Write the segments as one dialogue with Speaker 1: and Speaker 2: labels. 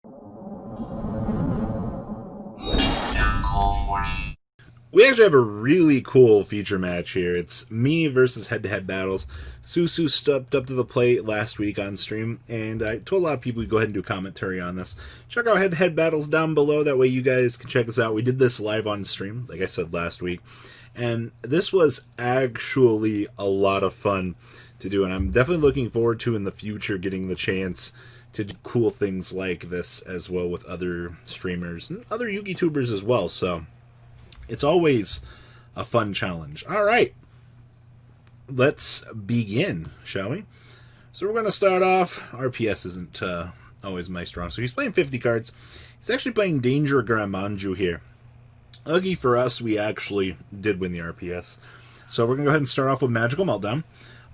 Speaker 1: MKohl40.
Speaker 2: We actually have a really cool feature match here. It's me versus head-to-head battles. Susu stepped up to the plate last week on stream, and I told a lot of people to go ahead and do commentary on this. Check out head-to-head battles down below. That way you guys can check us out. We did this live on stream, like I said last week, and this was actually a lot of fun to do, and I'm definitely looking forward to in the future getting the chance to do cool things like this as well with other streamers and other YouTubers as well. So it's always a fun challenge. All right, let's begin, shall we? So we're going to start off. RPS isn't always my strong, so he's playing 50 cards. He's actually playing Danger Gramanju here. Lucky for us, we actually did win the RPS. So we're going to go ahead and start off with Magical Meltdown.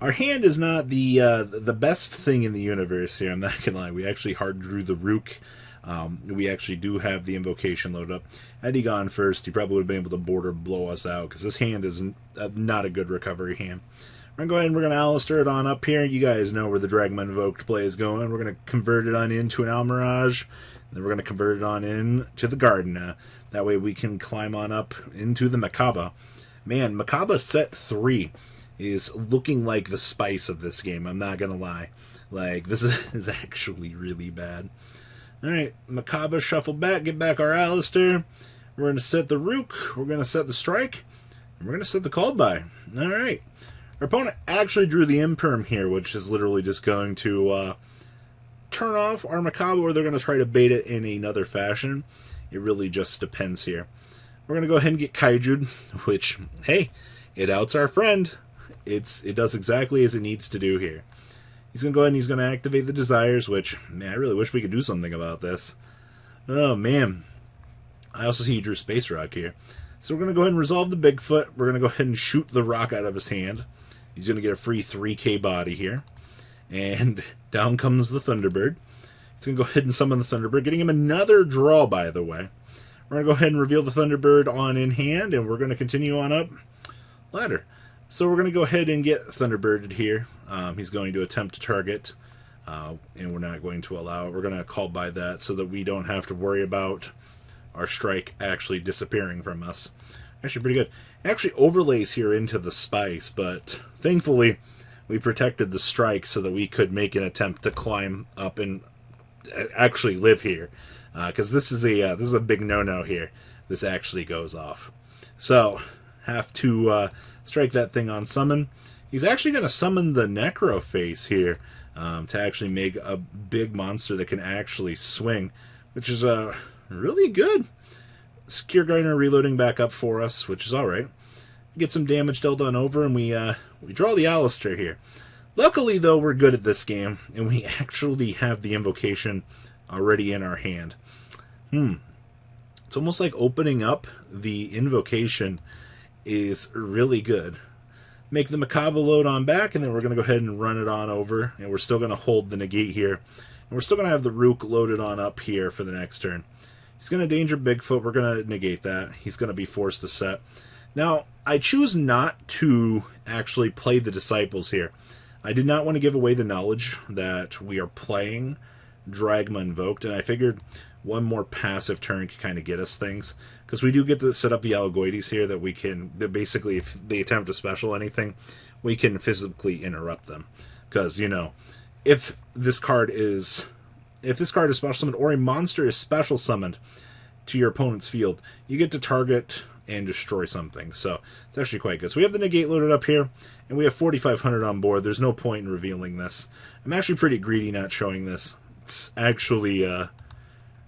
Speaker 2: Our hand is not the best thing in the universe here, I'm not going to lie. We actually hard drew the Rook. We actually do have the invocation loaded up. Had he gone first, he probably would have been able to border blow us out, because this hand is not a good recovery hand. We're going to go ahead and we're going to Alistair it on up here. You guys know where the Dragma Invoked play is going. We're going to convert it on into an Almirage, and then we're going to convert it on in to the Garden. That way we can climb on up into the Makaba. Man, Makaba set 3 is looking like the spice of this game, I'm not going to lie. Like, this is actually really bad. Alright, Makaba shuffle back, get back our Alistair. We're going to set the Rook, we're going to set the Strike, and we're going to set the Called By. Alright. Our opponent actually drew the Imperm here, which is literally just going to turn off our Makaba, or they're going to try to bait it in another fashion. It really just depends here. We're going to go ahead and get Kaiju'd, which, hey, it outs our friend. It does exactly as it needs to do here. He's going to go ahead and he's going to activate the Desires, which, man, I really wish we could do something about this. Oh, man. I also see he drew Space Rock here. So we're going to go ahead and resolve the Bigfoot. We're going to go ahead and shoot the rock out of his hand. He's going to get a free 3k body here. And down comes the Thunderbird. He's going to go ahead and summon the Thunderbird, getting him another draw, by the way. We're going to go ahead and reveal the Thunderbird on in hand, and we're going to continue on up ladder. So we're going to go ahead and get Thunderbirded here. He's going to attempt to target, and we're not going to allow it. We're going to call by that so that we don't have to worry about our strike actually disappearing from us. Actually pretty good. It actually overlays here into the spice, but thankfully we protected the strike so that we could make an attempt to climb up and actually live here. Because this is a big no-no here. This actually goes off. So, have to strike that thing on summon. He's actually going to summon the Necroface here to actually make a big monster that can actually swing, which is really good. Secure Gardener reloading back up for us, which is alright. Get some damage dealt on over, and we draw the Alistair here. Luckily, though, we're good at this game, and we actually have the invocation already in our hand. It's almost like opening up the invocation is really good. Make the Makaba load on back, and then we're going to go ahead and run it on over, and we're still going to hold the negate here. And we're still going to have the Rook loaded on up here for the next turn. He's going to danger Bigfoot. We're going to negate that. He's going to be forced to set. Now, I choose not to actually play the Disciples here. I did not want to give away the knowledge that we are playing Dragma Invoked, and I figured one more passive turn could kind of get us things. Because we do get to set up the Algoides here that we can, that basically, if they attempt to special anything, we can physically interrupt them. Because, you know, if this card is special summoned, or a monster is special summoned to your opponent's field, you get to target and destroy something. So, it's actually quite good. So we have the negate loaded up here, and we have 4,500 on board. There's no point in revealing this. I'm actually pretty greedy not showing this. It's actually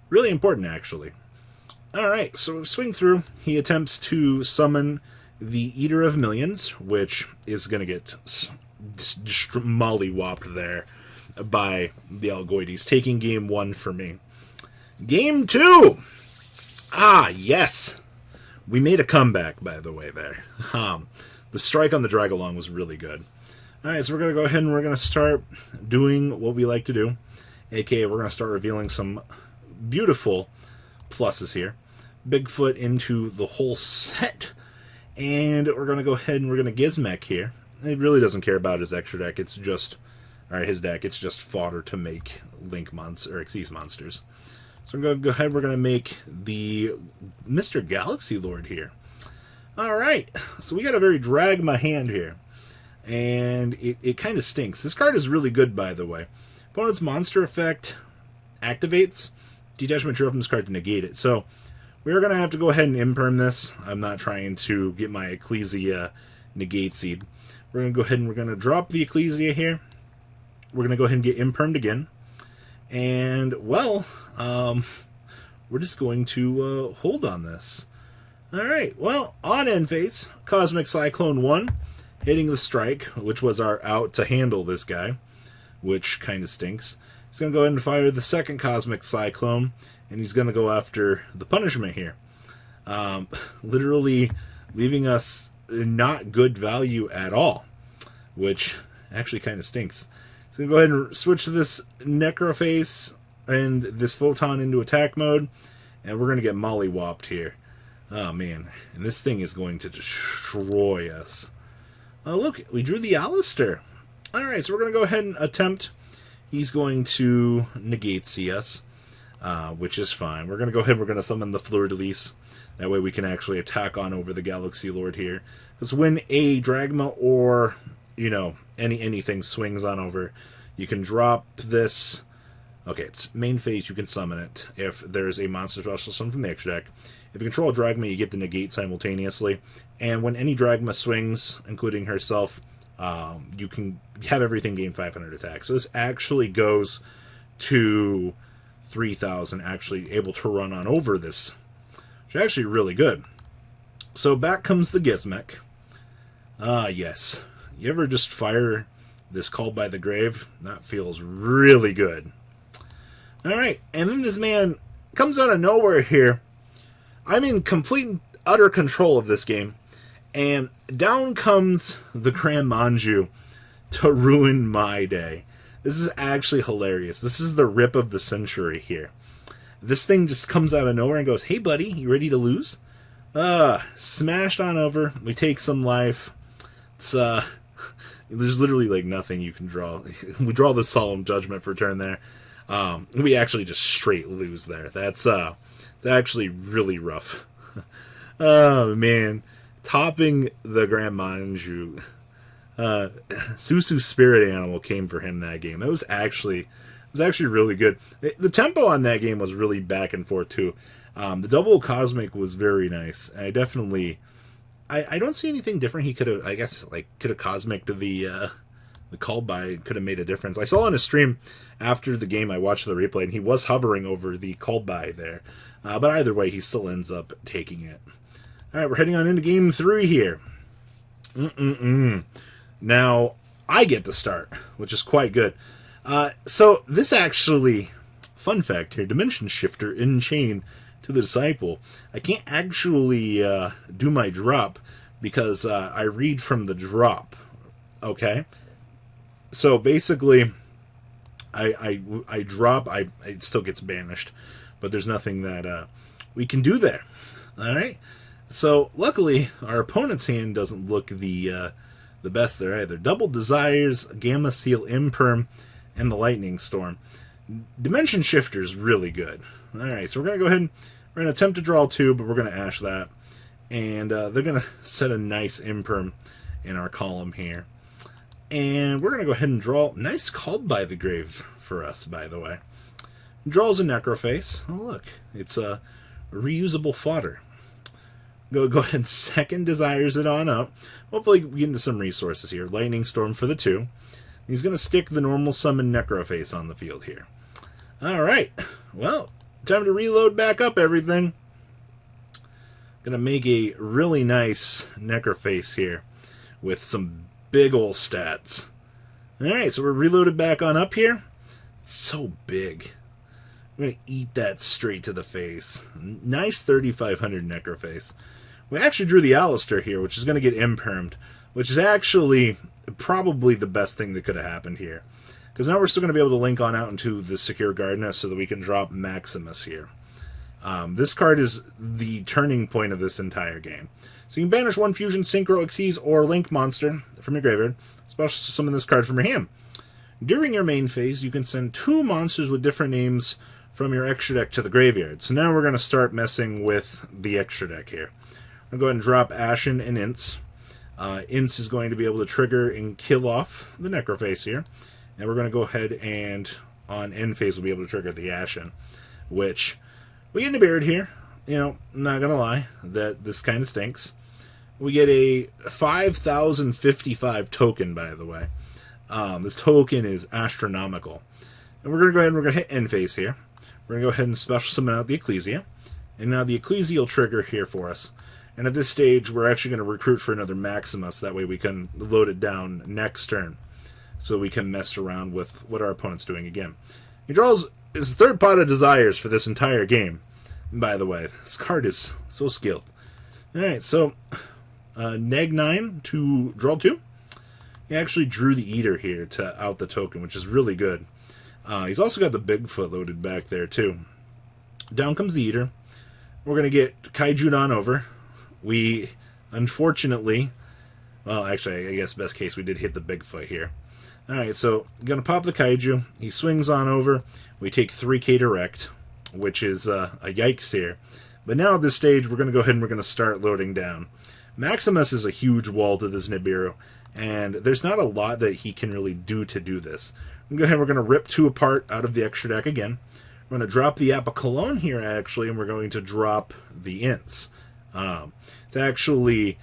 Speaker 2: really important, actually. Alright, so swing through. He attempts to summon the Eater of Millions, which is going to get mollywopped there by the Algoides, taking game 1 for me. Game 2! Ah, yes! We made a comeback, by the way, there. The strike on the Dragalong was really good. Alright, so we're going to go ahead and we're going to start doing what we like to do. AKA, we're going to start revealing some beautiful pluses here. Bigfoot into the whole set. And we're going to go ahead and we're going to Gizmek here. He really doesn't care about his extra deck. It's just, or his deck, it's just fodder to make Link monsters, or Xyz monsters. So we're going to go ahead, we're going to make the Mr. Galaxy Lord here. Alright, so we got a very Dragma hand here. And it kind of stinks. This card is really good, by the way. Opponent's monster effect activates. Detach material from this card to negate it. So we're going to have to go ahead and imperm this. I'm not trying to get my Ecclesia negate seed. We're going to go ahead and we're going to drop the Ecclesia here. We're going to go ahead and get impermed again. And, well, we're just going to hold on this. Alright, well, on end phase, Cosmic Cyclone 1, hitting the strike, which was our out to handle this guy, which kind of stinks. He's going to go ahead and fire the second Cosmic Cyclone, and he's going to go after the punishment here. Literally leaving us not good value at all, which actually kind of stinks. He's going to go ahead and switch this Necroface and this Photon into attack mode, and we're going to get mollywopped here. Oh, man. And this thing is going to destroy us. Oh, look, we drew the Alistair. Alright, so we're going to go ahead and attempt. He's going to negate CS, which is fine. We're going to go ahead and we're going to summon the Fleur-de-Lis. That way we can actually attack on over the Galaxy Lord here. Because when a Dragma or, you know, anything swings on over, you can drop this. Okay, it's main phase, you can summon it. If there's a monster special summon from the extra deck. If you control a Dragma, you get the negate simultaneously. And when any Dragma swings, including herself, you can have everything gain 500 attack. So this actually goes to 3,000, actually able to run on over this. Which is actually really good. So back comes the Gizmek. Ah, yes. You ever just fire this Called by the Grave? That feels really good. Alright, and then this man comes out of nowhere here. I'm in complete and utter control of this game. And down comes the Grand Manju to ruin my day. This is actually hilarious. This is the rip of the century here. This thing just comes out of nowhere and goes, hey buddy, you ready to lose? Smashed on over. We take some life. It's, there's literally like nothing you can draw. We draw the Solemn Judgment for turn there. We actually just straight lose there. That's, it's actually really rough. Oh, man. Topping the Grand Manju. Susu's Spirit Animal came for him that game. It was actually really good. The tempo on that game was really back and forth, too. The double Cosmic was very nice. I definitely... I don't see anything different. He could have, I guess, like, could have Cosmic to the call by, could have made a difference. I saw on his stream after the game, I watched the replay, and he was hovering over the call by there. But either way, he still ends up taking it. All right, we're heading on into Game 3 here. Now, I get to start, which is quite good. So, this actually, fun fact here, Dimension Shifter in chain to the Disciple. I can't actually do my drop because I read from the drop, okay? So, basically, I drop, it still gets banished, but there's nothing that we can do there, all right? So, luckily, our opponent's hand doesn't look the best there either. Double Desires, Gamma Seal, Imperm, and the Lightning Storm. Dimension Shifter is really good. Alright, so we're going to go ahead and we're going to attempt to draw 2, but we're going to ash that. And they're going to set a nice Imperm in our column here. And we're going to go ahead and draw. Nice Called by the Grave for us, by the way. Draws a Necroface. Oh, look. It's a reusable fodder. Go ahead and second Desires it on up. Hopefully we get into some resources here. Lightning Storm for the 2. He's going to stick the normal summon Necroface on the field here. Alright. Well, time to reload back up everything. Going to make a really nice Necroface here with some big ol' stats. Alright, so we're reloaded back on up here. It's so big. I'm going to eat that straight to the face. Nice 3,500 Necroface. We actually drew the Alistair here, which is going to get impermed, which is actually probably the best thing that could have happened here. Because now we're still going to be able to link on out into the Secure Gardener so that we can drop Maximus here. This card is the turning point of this entire game. So you can banish one Fusion, Synchro, Xyz, or Link monster from your graveyard. Special summon this card from your hand. During your main phase, you can send 2 monsters with different names from your extra deck to the graveyard. So now we're going to start messing with the extra deck here. I'm going to go ahead and drop Ashen and Ints. Ints is going to be able to trigger and kill off the Necroface here. And we're going to go ahead and on end phase we'll be able to trigger the Ashen, which we get Nibiru'd here. You know, I'm not going to lie, that this kind of stinks. We get a 5,055 token, by the way. This token is astronomical. And we're going to go ahead and we're going to hit end phase here. We're going to go ahead and special summon out the Ecclesia. And now the Ecclesia will trigger here for us. And at this stage, we're actually going to recruit for another Maximus. That way we can load it down next turn. So we can mess around with what our opponent's doing again. He draws his third pot of Desires for this entire game. By the way, this card is so skilled. Alright, so neg 9 to draw 2. He actually drew the Eater here to out the token, which is really good. He's also got the Bigfoot loaded back there, too. Down comes the Eater. We're going to get Kaiju'd on over. We, unfortunately... Well, actually, I guess best case we did hit the Bigfoot here. Alright, so going to pop the Kaiju. He swings on over. We take 3k direct, which is a yikes here. But now at this stage, we're going to go ahead and we're going to start loading down. Maximus is a huge wall to this Nibiru, and there's not a lot that he can really do to do this. We're going to go ahead and we're going to rip 2 apart out of the extra deck again. We're going to drop the Apocalon here, actually, and we're going to drop the Ints. It's actually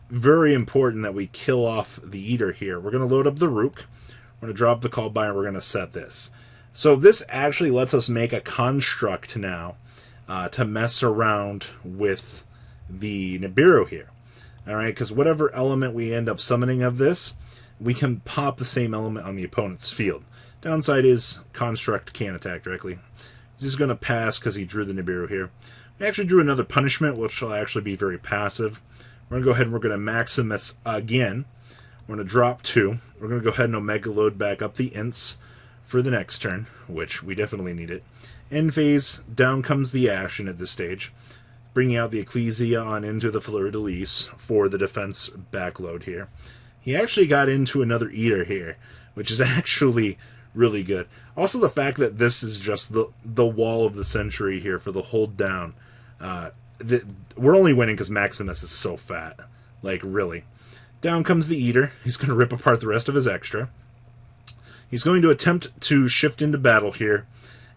Speaker 2: very important that we kill off the Eater here. We're going to load up the Rook. We're going to drop the Callby, and we're going to set this. So this actually lets us make a construct now to mess around with the Nibiru here. Alright, because whatever element we end up summoning of this, we can pop the same element on the opponent's field. Downside is construct can't attack directly. This is going to pass because he drew the Nibiru here. We actually drew another punishment, which will actually be very passive. We're going to go ahead and we're going to Maximus again. We're going to drop 2. We're going to go ahead and Omega load back up the Ints for the next turn, which we definitely need it. End phase, down comes the Ashen at this stage, bringing out the Ecclesia on into the Fleur-de-Lis for the defense backload here. He actually got into another Eater here, which is actually really good. Also the fact that this is just the wall of the century here for the hold down. We're only winning because Maximus is so fat. Like, really. Down comes the Eater. He's going to rip apart the rest of his extra. He's going to attempt to shift into battle here.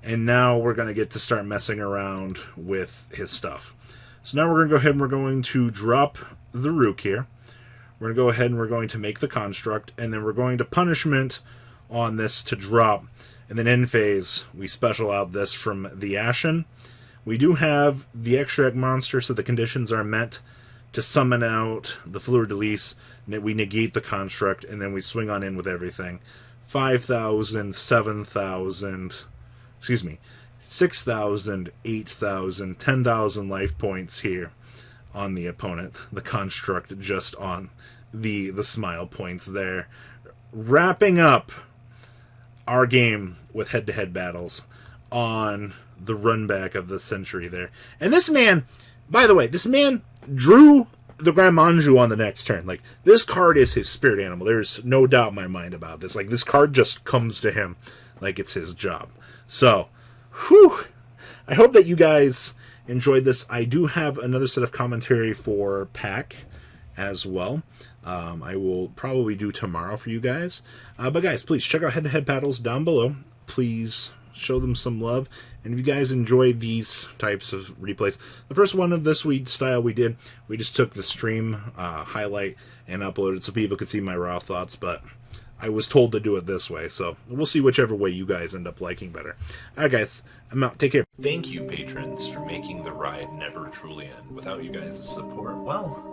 Speaker 2: And now we're going to get to start messing around with his stuff. So now we're going to go ahead and we're going to drop the Rook here. We're going to go ahead and we're going to make the construct. And then we're going to punishment on this to drop. And then end phase, we special out this from the Ashen. We do have the extract monster, so the conditions are met to summon out the Fleur-de-Lis. We negate the construct, and then we swing on in with everything. 5,000, 7,000, excuse me, 6,000, 8,000, 10,000 life points here on the opponent. The construct just on the smile points there. Wrapping up our game with head-to-head battles on the run back of the century there. And this man, by the way, this man drew the Grand Manju on the next turn. Like, this card is his spirit animal. There's no doubt in my mind about this. Like, this card just comes to him like it's his job. So, whew, I hope that you guys enjoyed this. I do have another set of commentary for Pack as well. I will probably do tomorrow for you guys. But guys, please check out head-to-head battles down below. Please show them some love. And if you guys enjoy these types of replays, the first one of this style we did, we just took the stream highlight and uploaded so people could see my raw thoughts, but I was told to do it this way, so we'll see whichever way you guys end up liking better. Alright guys, I'm out. Take care.
Speaker 1: Thank you, patrons, for making the ride never truly end. Without you guys' support, well,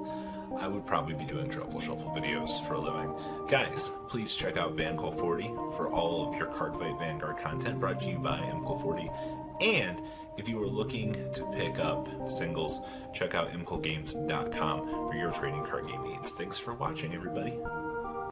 Speaker 1: I would probably be doing Truffle Shuffle videos for a living. Guys, please check out MKohl40 for all of your Cardfight Vanguard content brought to you by MKohl40. And if you are looking to pick up singles, check out MKohlGames.com for your trading card game needs. Thanks for watching, everybody.